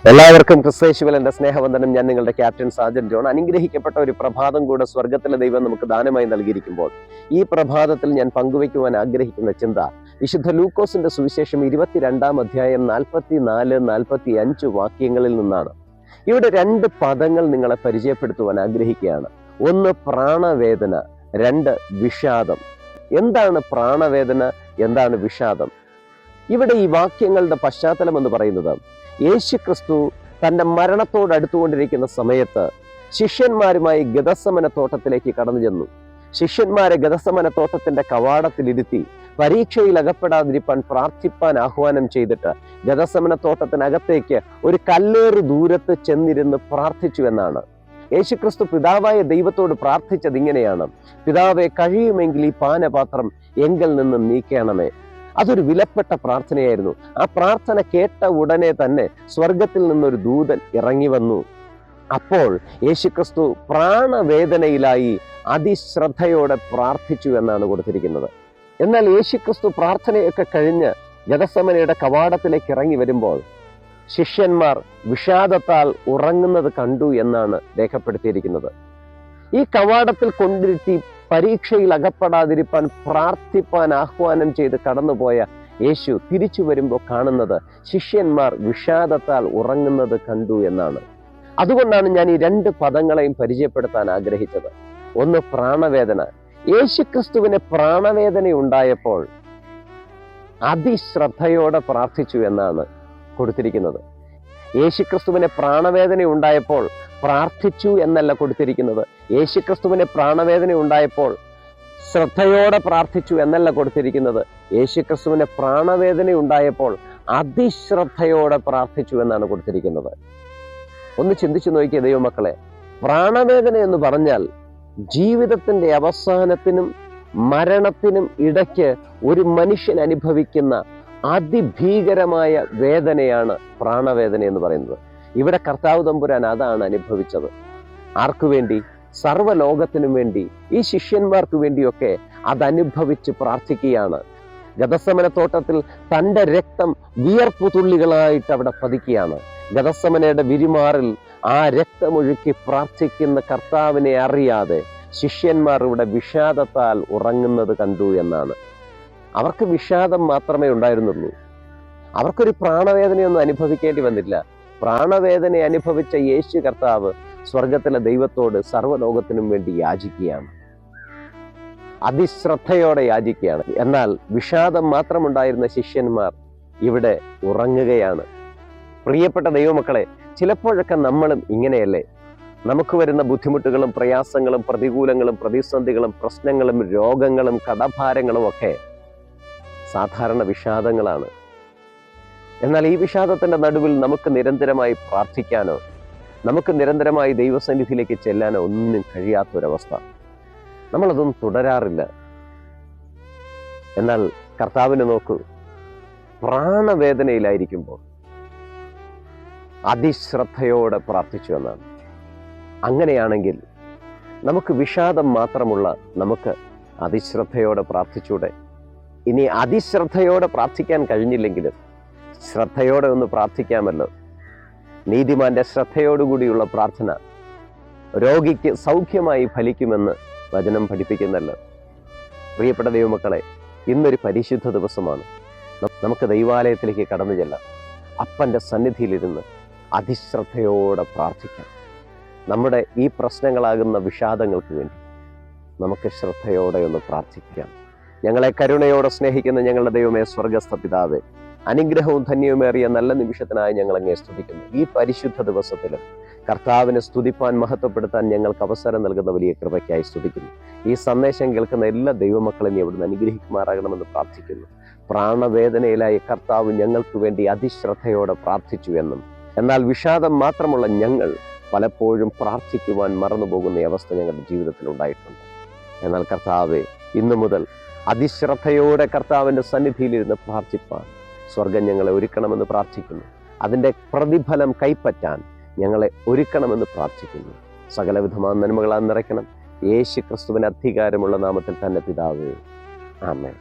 എല്ലാവർക്കും ക്രിസ്തയേശുവിൽ എൻ്റെ സ്നേഹവന്ദനം. ഞാൻ നിങ്ങളുടെ ക്യാപ്റ്റൻ സാജൻ ജോൺ. അനുഗ്രഹിക്കപ്പെട്ട ഒരു പ്രഭാതം കൂടെ സ്വർഗത്തിലെ ദൈവം നമുക്ക് ദാനമായി നൽകിയിരിക്കുമ്പോൾ ഈ പ്രഭാതത്തിൽ ഞാൻ പങ്കുവയ്ക്കുവാൻ ആഗ്രഹിക്കുന്ന ചിന്ത വിശുദ്ധ ലൂക്കോസിന്റെ സുവിശേഷം 22-ാം അധ്യായം 44-45 വാക്യങ്ങളിൽ നിന്നാണ്. ഇവിടെ 2 പദങ്ങൾ നിങ്ങളെ പരിചയപ്പെടുത്തുവാൻ ആഗ്രഹിക്കുകയാണ്. ഒന്ന് പ്രാണവേദന, 2 വിഷാദം. എന്താണ് പ്രാണവേദന, എന്താണ് വിഷാദം? ഇവിടെ ഈ വാക്യങ്ങളുടെ പശ്ചാത്തലം എന്ന് പറയുന്നത്, യേശു ക്രിസ്തു തൻ്റെ മരണത്തോടടുത്തുകൊണ്ടിരിക്കുന്ന സമയത്ത് ശിഷ്യന്മാരുമായി ഗദസമന തോട്ടത്തിലേക്ക് കടന്നു ചെന്നു. ശിഷ്യന്മാരെ ഗദസമന തോട്ടത്തിന്റെ കവാടത്തിലിരുത്തി പരീക്ഷയിൽ അകപ്പെടാതിരിപ്പാൻ പ്രാർത്ഥിപ്പാൻ ആഹ്വാനം ചെയ്തിട്ട് ഗദസമന തോട്ടത്തിനകത്തേക്ക് ഒരു കല്ലേറ് ദൂരത്ത് ചെന്നിരുന്ന് പ്രാർത്ഥിച്ചു എന്നാണ്. യേശുക്രിസ്തു പിതാവായ ദൈവത്തോട് പ്രാർത്ഥിച്ചത് ഇങ്ങനെയാണ്: പിതാവേ, കഴിയുമെങ്കിൽ ഈ പാനപാത്രം എങ്കിൽ നിന്ന് നീക്കണമേ. അതൊരു വിലപ്പെട്ട പ്രാർത്ഥനയായിരുന്നു. ആ പ്രാർത്ഥന കേട്ട ഉടനെ തന്നെ സ്വർഗത്തിൽ നിന്നൊരു ദൂതൻ ഇറങ്ങി വന്നു. അപ്പോൾ യേശുക്രിസ്തു പ്രാണവേദനയിലായി അതിശ്രദ്ധയോടെ പ്രാർത്ഥിച്ചു എന്നാണ് കൊടുത്തിരിക്കുന്നത്. എന്നാൽ യേശുക്രിസ്തു പ്രാർത്ഥനയൊക്കെ കഴിഞ്ഞ് ഗദസമനയുടെ കവാടത്തിലേക്ക് ഇറങ്ങി വരുമ്പോൾ ശിഷ്യന്മാർ വിഷാദത്താൽ ഉറങ്ങുന്നത് കണ്ടു എന്നാണ് രേഖപ്പെടുത്തിയിരിക്കുന്നത്. ഈ കവാടത്തിൽ കൊണ്ടിരുത്തി പരീക്ഷയിൽ അകപ്പെടാതിരിപ്പാൻ പ്രാർത്ഥിപ്പാൻ ആഹ്വാനം ചെയ്ത് കടന്നുപോയ യേശു തിരിച്ചു വരുമ്പോൾ കാണുന്നത് ശിഷ്യന്മാർ വിഷാദത്താൽ ഉറങ്ങുന്നത് കണ്ടു എന്നാണ്. അതുകൊണ്ടാണ് ഞാൻ ഈ 2 പദങ്ങളെയും പരിചയപ്പെടുത്താൻ ആഗ്രഹിച്ചത്. ഒന്ന് പ്രാണവേദന. യേശുക്രിസ്തുവിന് പ്രാണവേദന ഉണ്ടായപ്പോൾ അതിശ്രദ്ധയോടെ പ്രാർത്ഥിച്ചു എന്നാണ് കൊടുത്തിരിക്കുന്നത്. യേശുക്രിസ്തുവിന് പ്രാണവേദന ഉണ്ടായപ്പോൾ പ്രാർത്ഥിച്ചു എന്നല്ല കൊടുത്തിരിക്കുന്നത്. യേശുക്രിസ്തുവിന് പ്രാണവേദന ഉണ്ടായപ്പോൾ ശ്രദ്ധയോടെ പ്രാർത്ഥിച്ചു എന്നല്ല കൊടുത്തിരിക്കുന്നത്. യേശുക്രിസ്തുവിന് പ്രാണവേദന ഉണ്ടായപ്പോൾ അതിശ്രദ്ധയോടെ പ്രാർത്ഥിച്ചു എന്നാണ് കൊടുത്തിരിക്കുന്നത്. ഒന്ന് ചിന്തിച്ചു നോക്കിയ ദൈവമക്കളെ, പ്രാണവേദന എന്ന് പറഞ്ഞാൽ ജീവിതത്തിന്റെ അവസാനത്തിനും മരണത്തിനും ഇടയ്ക്ക് ഒരു മനുഷ്യൻ അനുഭവിക്കുന്ന അതിഭീകരമായ വേദനയാണ് പ്രാണവേദന എന്ന് പറയുന്നത്. ഇവിടെ കർത്താവ് തമ്പുരാൻ അതാണ് അനുഭവിച്ചത്. ആർക്കു വേണ്ടി? സർവ്വലോകത്തിനും വേണ്ടി, ഈ ശിഷ്യന്മാർക്ക് വേണ്ടിയൊക്കെ അതനുഭവിച്ച് പ്രാർത്ഥിക്കുകയാണ്. ഗദസമന തോട്ടത്തിൽ തൻ്റെ രക്തം വിയർപ്പു തുള്ളികളായിട്ട് അവിടെ പതിക്കുകയാണ്. ഗദസമനയുടെ വിരിമാറിൽ ആ രക്തമൊഴുക്കി പ്രാർത്ഥിക്കുന്ന കർത്താവിനെ അറിയാതെ ശിഷ്യന്മാർ ഇവിടെ വിഷാദത്താൽ ഉറങ്ങുന്നത് കണ്ടു എന്നാണ്. അവർക്ക് വിഷാദം മാത്രമേ ഉണ്ടായിരുന്നുള്ളൂ. അവർക്കൊരു പ്രാണവേദനയൊന്നും അനുഭവിക്കേണ്ടി വന്നില്ല. പ്രാണവേദന അനുഭവിച്ച യേശു കർത്താവ് സ്വർഗത്തിലെ ദൈവത്തോട് സർവ്വലോകത്തിനും വേണ്ടി യാചിക്കുകയാണ്, അതിശ്രദ്ധയോടെ യാചിക്കുകയാണ്. എന്നാൽ വിഷാദം മാത്രമുണ്ടായിരുന്ന ശിഷ്യന്മാർ ഇവിടെ ഉറങ്ങുകയാണ്. പ്രിയപ്പെട്ട ദൈവമക്കളെ, ചിലപ്പോഴൊക്കെ നമ്മളും ഇങ്ങനെയല്ലേ? നമുക്ക് വരുന്ന ബുദ്ധിമുട്ടുകളും പ്രയാസങ്ങളും പ്രതികൂലങ്ങളും പ്രതിസന്ധികളും പ്രശ്നങ്ങളും രോഗങ്ങളും കടഭാരങ്ങളും ഒക്കെ സാധാരണ വിഷാദങ്ങളാണ്. എന്നാൽ ഈ വിഷാദത്തിന്റെ നടുവിൽ നമുക്ക് നിരന്തരമായി പ്രാർത്ഥിക്കാനോ നമുക്ക് നിരന്തരമായി ദൈവസന്നിധിയിലേക്ക് ചെല്ലാനോ ഒന്നും കഴിയാത്തൊരവസ്ഥ. നമ്മളതൊന്നും തുടരാറില്ല. എന്നാൽ കർത്താവിനെ നോക്കൂ, പ്രാണവേദനയിലായിരിക്കുമ്പോൾ അതിശ്രദ്ധയോടെ പ്രാർത്ഥിച്ചു എന്നാണ്. അങ്ങനെയാണെങ്കിൽ നമുക്ക് വിഷാദം മാത്രമുള്ള നമുക്ക് അതിശ്രദ്ധയോടെ പ്രാർത്ഥിച്ചൂടെ? ഇനി അതിശ്രദ്ധയോടെ പ്രാർത്ഥിക്കാൻ കഴിഞ്ഞില്ലെങ്കിലും ശ്രദ്ധയോടെ ഒന്ന് പ്രാർത്ഥിക്കാമല്ലോ. നീതിമാന്റെ ശ്രദ്ധയോടുകൂടിയുള്ള പ്രാർത്ഥന രോഗിക്ക് സൗഖ്യമായി ഫലിക്കുമെന്ന് വചനം പഠിപ്പിക്കുന്നല്ലോ. പ്രിയപ്പെട്ട ദൈവമക്കളെ, ഇന്നൊരു പരിശുദ്ധ ദിവസമാണ്. നമുക്ക് ദൈവാലയത്തിലേക്ക് കടന്നു ചെല്ലാം. അപ്പൻ്റെ സന്നിധിയിലിരുന്ന് അതിശ്രദ്ധയോടെ പ്രാർത്ഥിക്കാം. നമ്മുടെ ഈ പ്രശ്നങ്ങളാകുന്ന വിഷാദങ്ങൾക്ക് വേണ്ടി നമുക്ക് ശ്രദ്ധയോടെ ഒന്ന് പ്രാർത്ഥിക്കാം. ഞങ്ങളെ കരുണയോടെ സ്നേഹിക്കുന്ന ഞങ്ങളുടെ ദൈവമേ, സ്വർഗസ്ഥ പിതാവേ, അനുഗ്രഹവും ധന്യവുമേറിയ നല്ല നിമിഷത്തിനായി ഞങ്ങൾ അങ്ങേ സ്തുതിക്കുന്നു. ഈ പരിശുദ്ധ ദിവസത്തിലും കർത്താവിനെ സ്തുതിപ്പാൻ മഹത്വപ്പെടുത്താൻ ഞങ്ങൾക്ക് അവസരം നൽകുന്ന വലിയ കൃപയ്ക്കായി സ്തുതിക്കുന്നു. ഈ സന്ദേശം കേൾക്കുന്ന എല്ലാ ദൈവമക്കളെയും അവിടുന്ന് അനുഗ്രഹിക്കുമാറാകണമെന്ന് പ്രാർത്ഥിക്കുന്നു. പ്രാണവേദനയിലായി കർത്താവ് ഞങ്ങൾക്ക് വേണ്ടി അതിശ്രദ്ധയോടെ പ്രാർത്ഥിച്ചു എന്നും, എന്നാൽ വിഷാദം മാത്രമുള്ള ഞങ്ങൾ പലപ്പോഴും പ്രാർത്ഥിക്കുവാൻ മറന്നുപോകുന്ന ഈ അവസ്ഥ ഞങ്ങളുടെ ജീവിതത്തിൽ ഉണ്ടായിട്ടുണ്ട്. എന്നാൽ കർത്താവെ, ഇന്നു മുതൽ അതിശ്രദ്ധയോടെ കർത്താവിൻ്റെ സന്നിധിയിലിരുന്ന് പ്രാർത്ഥിപ്പാൻ സ്വർഗം ഞങ്ങളെ ഒരുക്കണമെന്ന് പ്രാർത്ഥിക്കുന്നു. അതിൻ്റെ പ്രതിഫലം കൈപ്പറ്റാൻ ഞങ്ങളെ ഒരുക്കണമെന്ന് പ്രാർത്ഥിക്കുന്നു. സകലവിധമായ നന്മകളാൽ നിറയ്ക്കണം. യേശു ക്രിസ്തുവിന് അധികാരമുള്ള നാമത്തിൽ തന്നെ പിതാവേ, ആമേൻ.